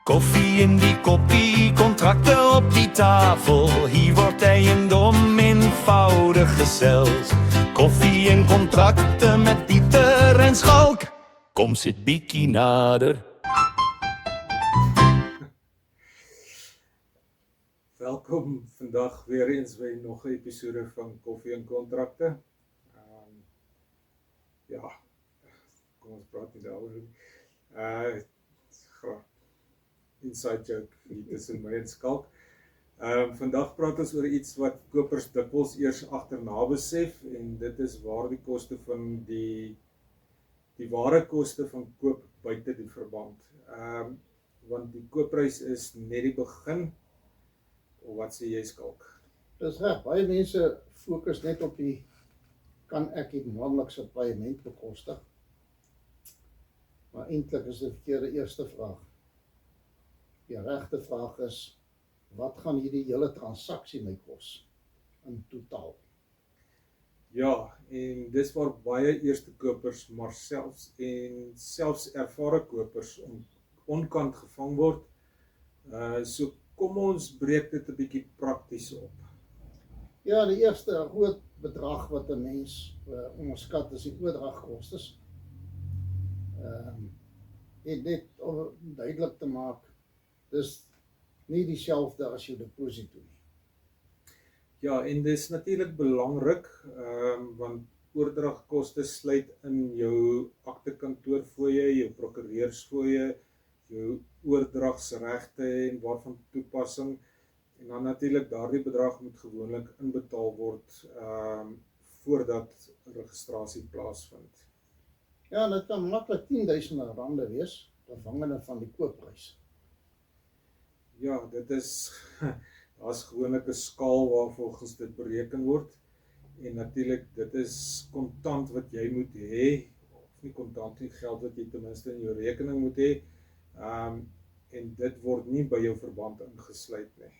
Koffie in die koppie, contracten op die tafel. Hier wordt eigendom eenvoudig gezeld. Koffie en contracten met Pieter en Schalk. Kom zit Bikkie nader. Welkom vandag weer eens by nog 'n episode van Koffie en Kontrakte. Ja, kom ons praat nie daaroor. Inside joke hier tussen my en Skalk. Vandag praat ons oor iets wat kopers dikwels eers agterna besef, en dit is waar die koste van die ware koste van koop buite die verband. Want die koopprys is net die begin. Of wat sê jy, Skalk? Dis reg, baie mense fokus net op die kan ek die maandelikse paaiement bekostig. Maar eintlik is dit 'n verkeerde eerste vraag. Die regte vraag is, wat gaan hierdie hele transaksie my kos in totaal? Ja, en dis waar baie eerste kopers, maar selfs ervare kopers onkant gevang word. So kom ons breek dit 'n bietjie prakties op. Ja, die eerste groot bedrag wat 'n mens onderskat is die oordragkostes. En dit om duidelik te maak, dis nie dieselfde as jou deposito nie. Ja, en dis natuurlik belangrik, want oordragkoste sluit in jou aktekantoorfooie, jou prokureursfooie, jou oordragsregte en waarvan toepassing, en dan natuurlik daardie bedrag moet gewoonlik inbetaal word voordat registrasie plaasvind. Ja, dit kan maklik 10.000 rande wees, afhangende van die koopprys. Ja, dit is, daar's gewoonlik 'n skaal waarvolgens dit bereken word, en natuurlik dit is kontant wat jy moet hê, of nie kontant nie, geld wat jy ten minste in jou rekening moet hê, en dit word nie by jou verband ingesluit nie.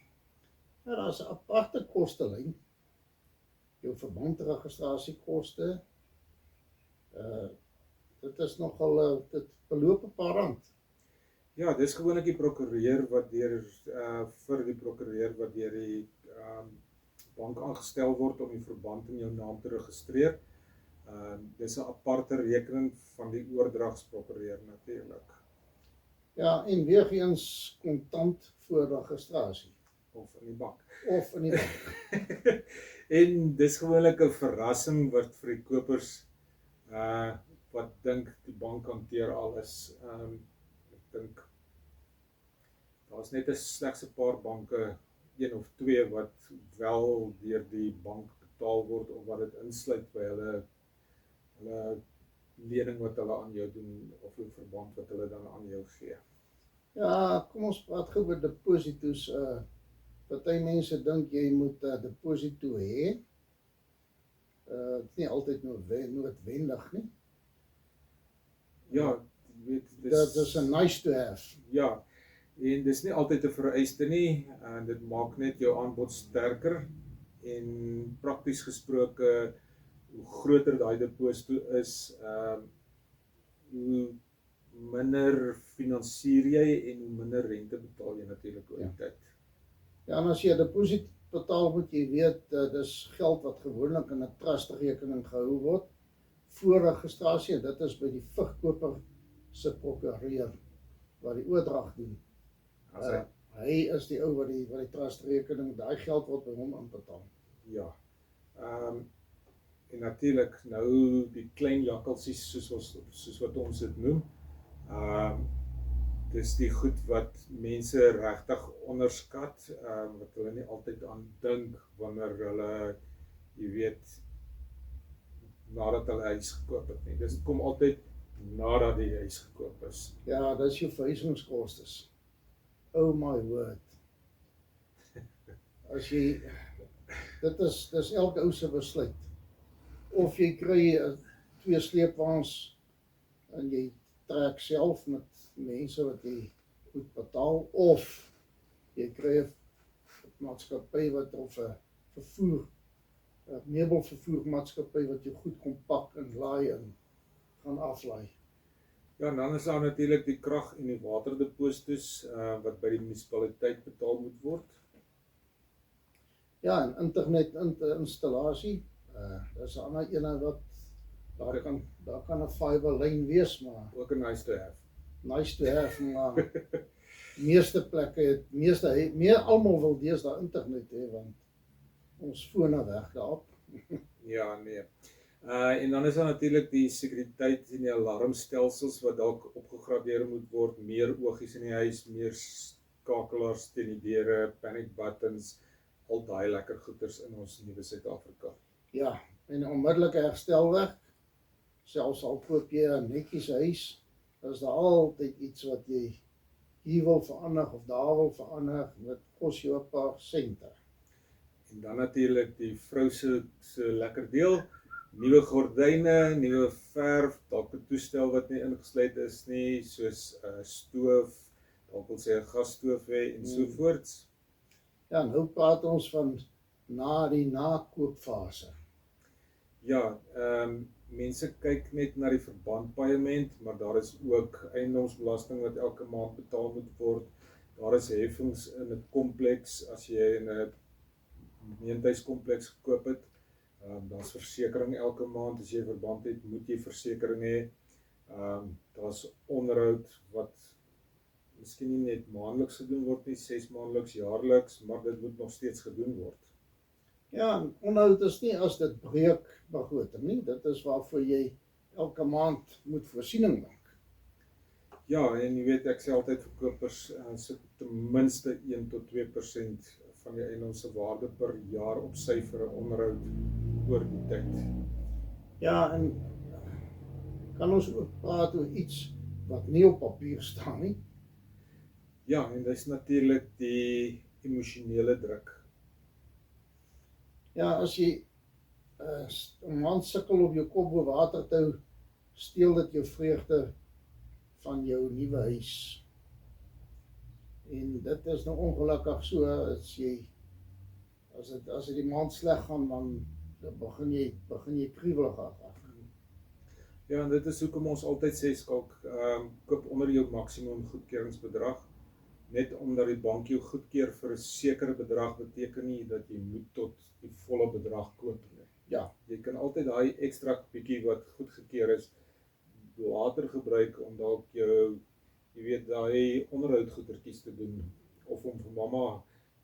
Ja, daar is 'n aparte kostelyn, jou verbandregistrasiekoste, dit is nogal, dit beloop 'n paar rand. Ja, dis gewoonlik die prokureur wat vir die prokureur wat deur die bank aangestel word om die verband in jou naam te registreer. Dis 'n aparte rekening van die oordragsprokureur natuurlik. Ja, en weer eens kontant voor registrasie. Of in die bank. Of in die bank. En dis gewoonlik 'n verrassing wat vir die kopers wat dink die bank hanteer alles. Ek dink daar's net slegs 'n paar banke, een of twee, wat wel deur die bank betaal word, of wat dit insluit by hulle lening wat hulle aan jou doen, of 'n verband wat hulle dan aan jou gee. Ja, kom ons praat gou oor depositos. Party mense dink jy moet 'n deposito hê. Dit is nie altyd noodwendig nie. Ja, weet, Dit is 'n nice to have. Ja, en dis nie altyd 'n vereiste nie, en dit maak net jou aanbod sterker, en prakties gesproke, hoe groter daai deposito is, hoe minder finansier jy en hoe minder rente betaal jy natuurlik oor die tyd. Ja, en as jy 'n deposito betaal, moet jy weet, dis geld wat gewoonlik in 'n trustrekening gehou word voor registrasie. Dit is by die verkoper se prokureur wat die oordrag doen. Hy is die ou wat die trustrekening, daai geld word by hom inbetaal. Ja. En natuurlik nou die klein jakkalsies soos wat ons dit noem. Dis die goed wat mense regtig onderskat, wat hulle nie altyd aan dink wanneer hulle, jy weet, nadat hulle huis gekoop het nie. Dis kom altyd nadat die huis gekoop is. Ja, dis jou verhuisingskostes. Oh my word. As jy, dis elke ou se besluit. Of jy kry 2 sleepwaens en jy trek self met mense wat jy moet betaal, of jy kry 'n maatskappy wat, of 'n meubelvervoermaatskappy wat jou goed kom pak en laai en gaan aflaai. Ja, en dan is daar natuurlik die krag en die waterdeposito's wat by die munisipaliteit betaal moet word. Ja, en internet installasie, dis 'n ander ene wat daar kan 'n fiber lyn wees, maar Ook 'n nice to have. nice to have, maar meeste plekke het meer almal wil deesdae internet hê, want ons fone weg daarop. Ja, nee. En dan is daar natuurlik die sekuriteit en die alarmstelsels wat dalk opgegradeer moet word, meer oogies in die huis, meer skakelaars teen die deure, panic buttons, al daai lekker goeders in ons nuwe Suid-Afrika. Ja, en onmiddellike herstelwerk, selfs al koop jy 'n netjies huis, is daar altyd iets wat jy hier wil verander of daar wil verander, wat kos jou 'n paar sente. En dan natuurlik die vrou se lekker deel, nuwe gordyne, nuwe verf, dalk 'n toestel wat nie ingesluit is nie, soos 'n stoof, dalk wil sê 'n gasstoof hê en so voorts. Ja, nou praat ons van die nakoopfase. Ja, mense kyk net na die verbandpaaiement, maar daar is ook eiendomsbelasting wat elke maand betaal moet word. Daar is heffings in 'n kompleks as jy in 'n gemeentehuiskompleks gekoop het. Daar's versekering elke maand as jy verband het, moet jy versekering hê. Daar's onderhoud wat miskien nie net maandeliks gedoen word nie, 6 maandeliks, jaarliks, maar dit moet nog steeds gedoen word. Ja, en onderhoud is nie as dit breek begroting nie, dit is waarvoor jy elke maand moet voorsiening maak. Ja, en jy weet, ek sê altyd verkopers sit ten minste 1 tot 2% van die eiendom se waarde per jaar op sy vir 'n onderhoud oor die tyd. Ja, en kan ons ook praat oor iets wat nie op papier staan nie? Ja, en dis natuurlik die emosionele druk. Ja, as jy 'n man sukkel op jou kop bo water te hou, steel dit jou vreugde van jou nuwe huis. En dit is nou ongelukkig so, as dit die maand sleg gaan, dan begin jy kriewelig raak. Ja, en dit is hoekom ons altyd sê, Skalk, koop onder jou maksimum goedkeuringsbedrag. Net omdat die bank jou goedkeur vir 'n sekere bedrag beteken nie dat jy moet tot die volle bedrag koop nie. Ja, Jy kan altyd daai ekstra bietjie wat goedgekeur is later gebruik om dalk jou, jy weet, daai onderhoudgoedertjies te doen of om vir mamma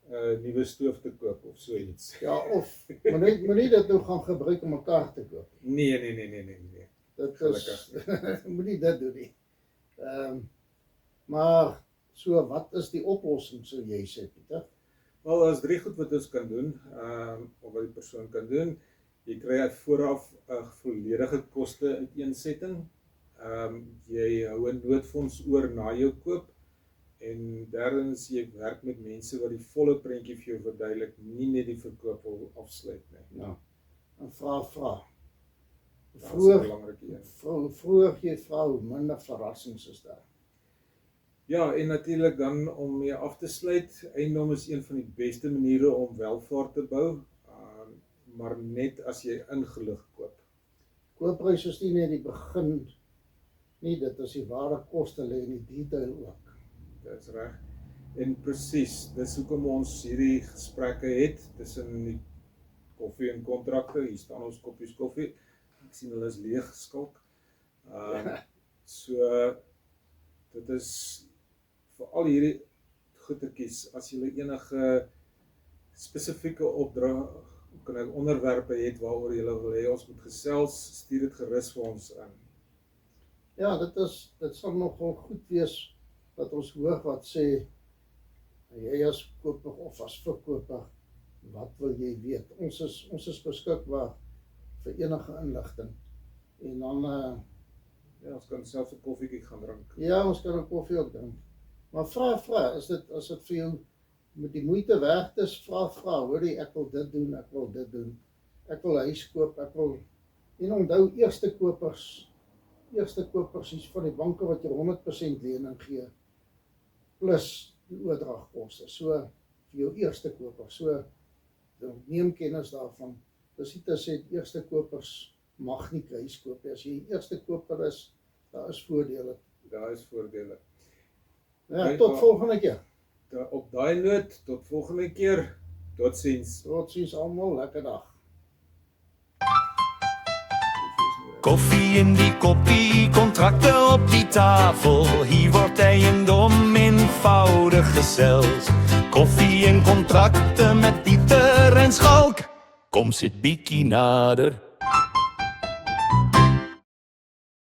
'n nuwe stoof te koop of so iets. ja, of moenie dit nou gaan gebruik om 'n kar te koop. Nee. Dit is moenie dit doen nie. Maar so, wat is die oplossing, sou jy sê, Pieter? Wel, daar's 3 goed wat ons kan doen, of wat die persoon kan doen. Jy kry vooraf 'n volledige koste uiteensetting. Jy hou 'n noodfonds oor na jou koop. En derdens, jy werk met mense wat die volle prentjie vir jou verduidelik, nie net die verkoop wil afsluit nie. Ja, en vra. Dit is 'n belangrike een. Vroeër jy vra, hoe minder verrassings is daar. Ja, en natuurlik dan om mee af te sluit, eiendom is een van die beste maniere om welvaart te bou, maar net as jy ingelig koop. Koopprys is nie net die begin nie, dit is die ware koste lê in die detail ook. Dit is reg. En presies, dis hoekom ons hierdie gesprekke het tussen die koffie en kontrakte. Hier staan ons koppies koffie. Ek sien hulle is leeg geskalk. So dit is vir al hierdie goedertjies, as jy enige spesifieke opdrag kan onderwerpe het waaroor jy wil hê ons moet gesels, stuur dit gerus vir ons in. Ja, dit sal nogal goed wees dat ons hoor wat sê jy as koper of as verkoper, wat wil jy weet? Ons is beskikbaar vir enige inligting. En dan Ja, ons kan selfs 'n koffietjie gaan drink. ja, ons kan 'n koffie ook drink. Maar vra, as dit vir jou met die moeite werd is, vra, hoorie, ek wil dit doen, ek wil huis koop, en onthou, eerste kopers is van die banke wat jy 100% lening gee, plus die oordragkoste, so vir jou eerste koper, so neem kennis daarvan. Dis nie te sê eerste kopers mag nie huis koop, as jy eerste koper is, daar is voordele Daar is voordele. Ja, tot volgende keer. Op daai noot, tot volgende keer. Totsiens. Totsiens almal, lekker dag. Koffie in die koppie, kontrakten op die tafel. Hier wordt eiendom eenvoudig geseld. Koffie en kontrakten met Pieter en Schalk. Kom zit bikkie nader.